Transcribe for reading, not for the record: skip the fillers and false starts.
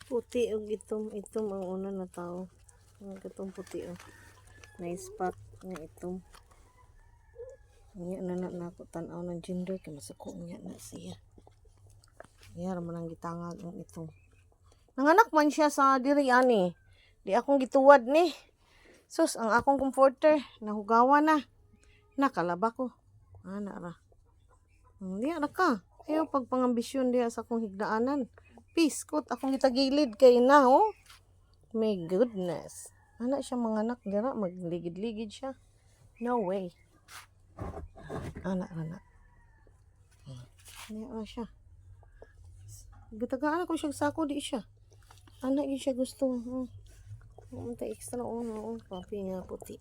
Puti o itom ang una na tao. Ang itong puti o. Nice spot nga itom. Nga na ako tanaw ng gender kay masuko niya na siya. Iya raman ang gitangag ang itong. Nanganak man siya sa diri ani. Di akong gituwad ni. Sus, ang akong comforter nahugawa na. Nakalaba ko. Ana ra. Diya na ka. Ayaw pagpangambisyon diya sa akong higdaanan. Peace, kot akong gitagilid kay na, oh. My goodness. Ana siya manganak dira, magligid-ligid siya. No way. Ana. Diya siya. Gitagaan ako siya sako di siya. Ana yun siya gusto. Extra papi nga puti.